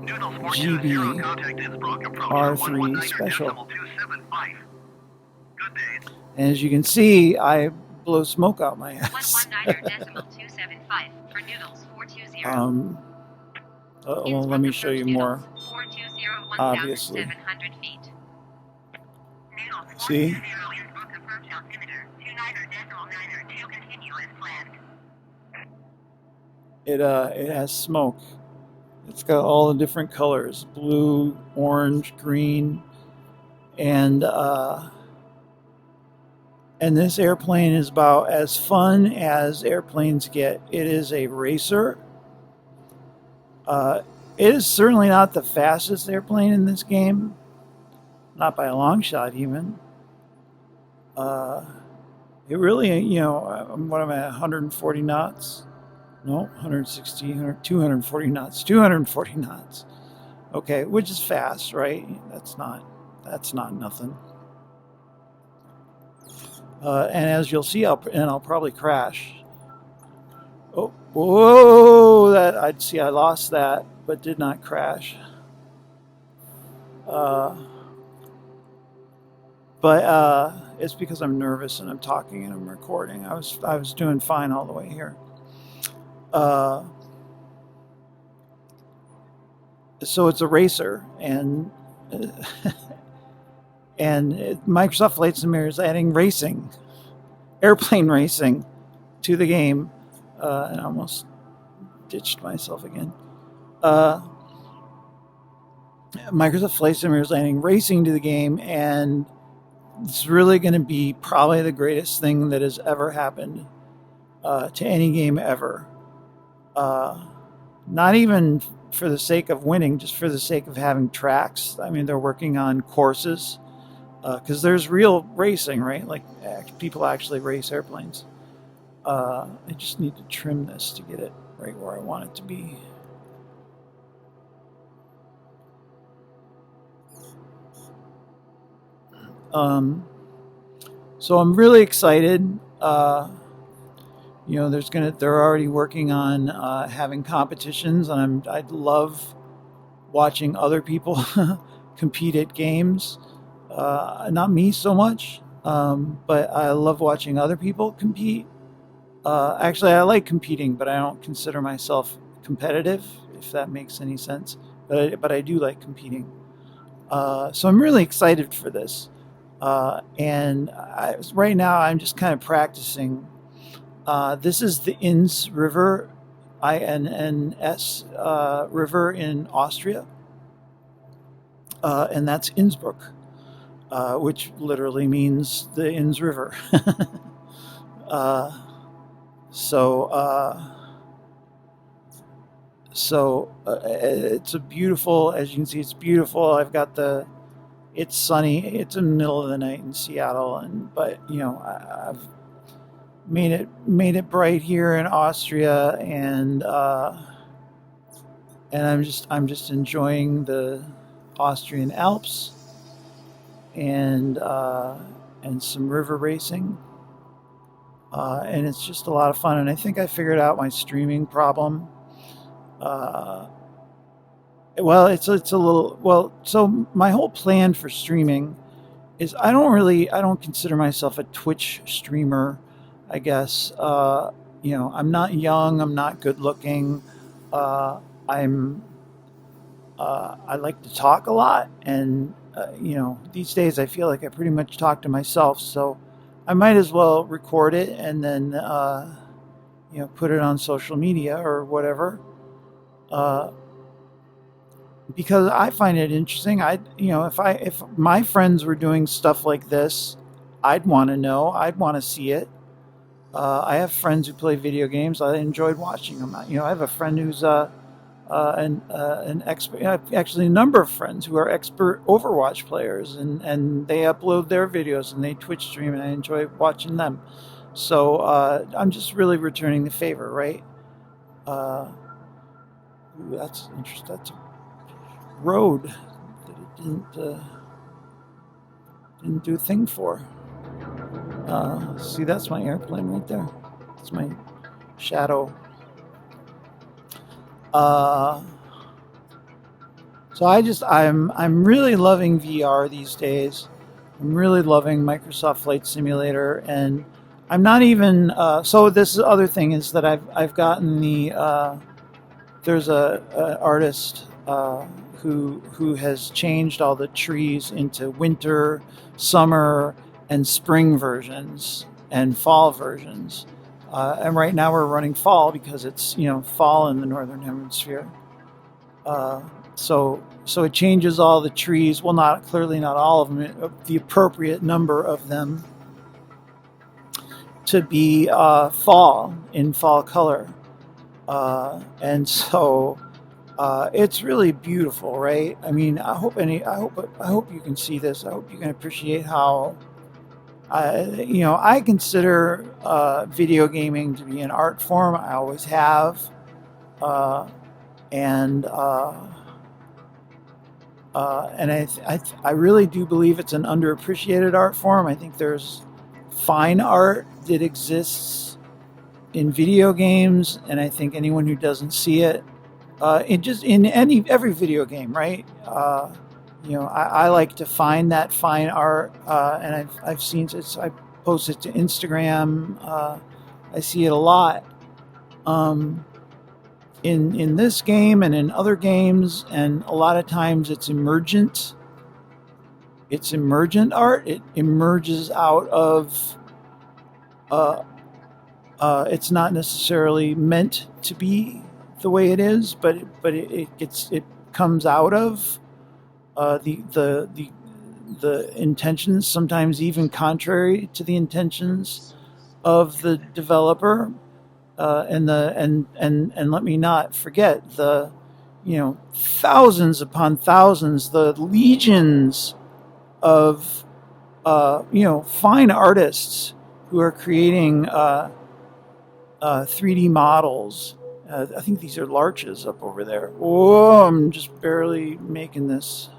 GB R3 Special. And as you can see, I blow smoke out my ass. Well, let me show you more. Obviously. See? It has smoke. It's got all the different colors: blue, orange, green, and this airplane is about as fun as airplanes get. It is a racer. It is certainly not the fastest airplane in this game, not by a long shot even. It really, what am I, 140 knots? No, 160, 240 knots. 240 knots. Okay, which is fast, right? That's not nothing. And as you'll see, I'll probably crash. Oh, whoa! I lost that, but did not crash. But it's because I'm nervous and I'm talking and I'm recording. I was doing fine all the way here. So it's a racer, and Microsoft Flight Simulator is adding racing, airplane racing, to the game. And I almost ditched myself again. Microsoft Flight Simulator is adding racing to the game, and it's really going to be probably the greatest thing that has ever happened to any game ever. Not even for the sake of winning, just for the sake of having tracks. I mean, they're working on courses because there's real racing, right? Like people actually race airplanes. I just need to trim this to get it right where I want it to be. So I'm really excited. They're already working on having competitions, and I love watching other people compete at games. Not me so much, but I love watching other people compete. Actually, I like competing, but I don't consider myself competitive, if that makes any sense. But I do like competing. So I'm really excited for this. And right now, I'm just kind of practicing. This is the Inns River, INNS river in Austria. And that's Innsbruck, which literally means the Inns River. So it's a beautiful, as you can see, it's beautiful. It's sunny. It's in the middle of the night in Seattle, but I've made it bright here in Austria, and I'm just enjoying the Austrian Alps and some river racing. And it's just a lot of fun. And I think I figured out my streaming problem. So my whole plan for streaming is I don't consider myself a Twitch streamer, I guess. I'm not young, I'm not good looking. I like to talk a lot, and these days I feel like I pretty much talk to myself, so I might as well record it and then put it on social media or whatever. Because I find it interesting. If my friends were doing stuff like this, I'd want to know. I'd want to see it. I have friends who play video games. I enjoyed watching them. I have a friend who's an expert. Actually, a number of friends who are expert Overwatch players, and they upload their videos and they Twitch stream, and I enjoy watching them. So I'm just really returning the favor, right? That's interesting. That's a road that it didn't do a thing for. See, that's my airplane right there. It's my shadow. So I'm really loving VR these days. I'm really loving Microsoft Flight Simulator, and I'm not even. So this other thing is that I've gotten the there's a artist who has changed all the trees into winter, summer, and spring versions and fall versions. And right now we're running fall because it's fall in the northern hemisphere. Uh, so it changes all the trees. Well, not clearly not all of them. The appropriate number of them to be fall in fall color. And so it's really beautiful, right? I mean, I hope you can see this. I hope you can appreciate how I consider video gaming to be an art form. I always have, uh, and I really do believe it's an underappreciated art form. I think there's fine art that exists in video games, and I think anyone who doesn't see it, just in every video game, right? I like to find that fine art, and I've seen it. I post it to Instagram. I see it a lot. Um, in this game and in other games, and a lot of times it's emergent. It's emergent art. It emerges out of. Uh, it's not necessarily meant to be the way it is, it comes out of the intentions, sometimes even contrary to the intentions of the developer. And let me not forget the thousands upon thousands, the legions of fine artists who are creating 3D models. I think these are larches up over there. Oh, I'm just barely making this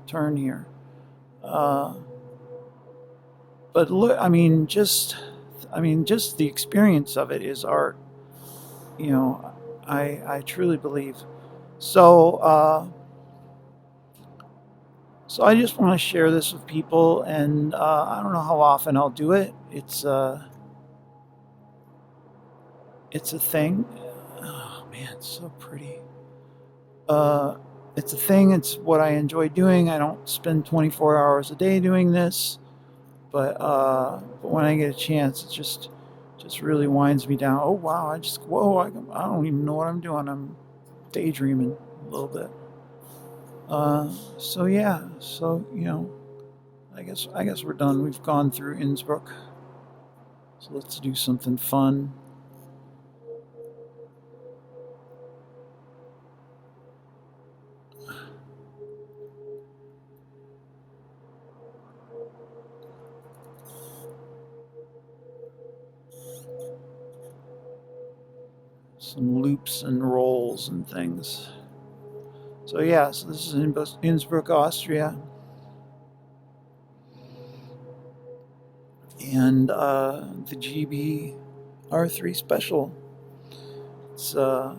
turn here. But look, just the experience of it is art. I truly believe. So, so I just want to share this with people, and I don't know how often I'll do it. It's a thing. Oh man, it's so pretty. Uh, it's a thing. It's what I enjoy doing. I don't spend 24 hours a day doing this, but when I get a chance, it just really winds me down. Oh wow! I don't even know what I'm doing. I'm daydreaming a little bit. So yeah. So I guess we're done. We've gone through Innsbruck. So let's do something fun. Some loops and rolls and things. So yeah, so this is in Innsbruck, Austria, and the GB R3 Special. It's a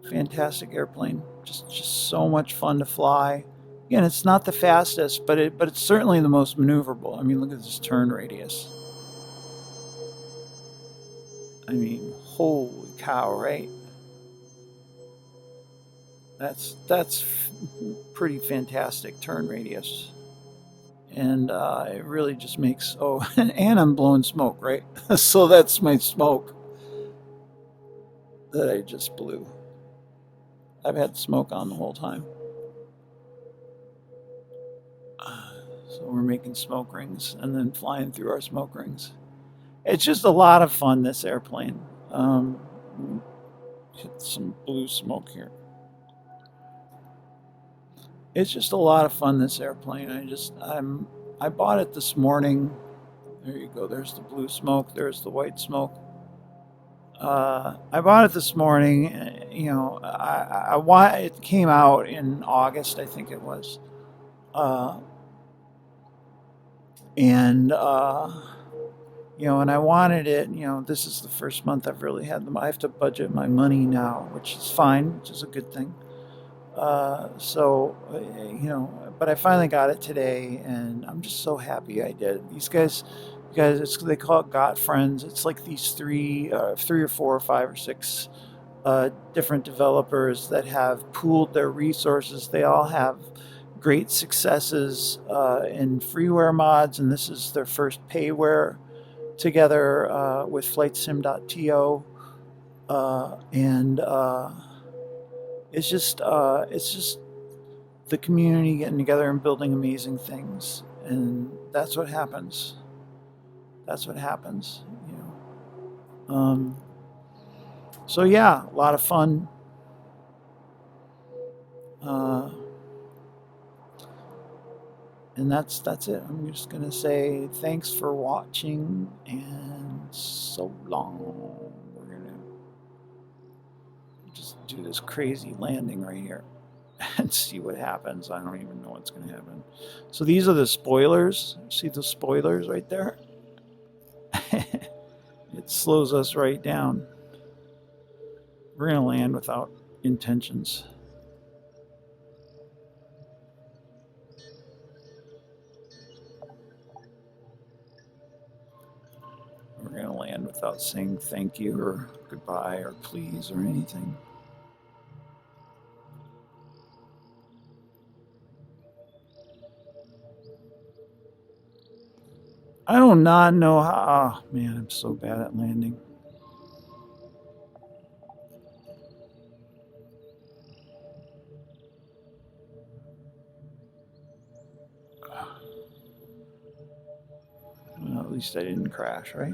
fantastic airplane, just so much fun to fly. Again, it's not the fastest, but it's certainly the most maneuverable. I mean, look at this turn radius. I mean, holy cow, right? That's pretty fantastic turn radius, and it really just makes and I'm blowing smoke, right? So that's my smoke that I just blew. I've had smoke on the whole time. So we're making smoke rings and then flying through our smoke rings. It's just a lot of fun, this airplane. Hit some blue smoke here. It's just a lot of fun, this airplane. I bought it this morning. There you go. There's the blue smoke. There's the white smoke. I bought it this morning. It came out in August, I think it was. Uh, and and I wanted it. This is the first month I've really had them. I have to budget my money now, which is fine, which is a good thing. You know, but I finally got it today, and I'm just so happy I did. These guys, you guys, they call it GotFriends. It's like these three or four or five or six different developers that have pooled their resources. They all have great successes in freeware mods, and this is their first payware together with FlightSim.to, and it's just the community getting together and building amazing things, and that's what happens. That's what happens, you know. So yeah, a lot of fun. Uh, and that's it. I'm just gonna say thanks for watching and so long. We're gonna just do this crazy landing right here and see what happens. I don't even know what's gonna happen. So these are the spoilers. See the spoilers right there? It slows us right down. We're gonna land without intentions. We're going to land without saying thank you or goodbye or please or anything. I do not know how. Oh, man, I'm so bad at landing. Well, at least I didn't crash, right?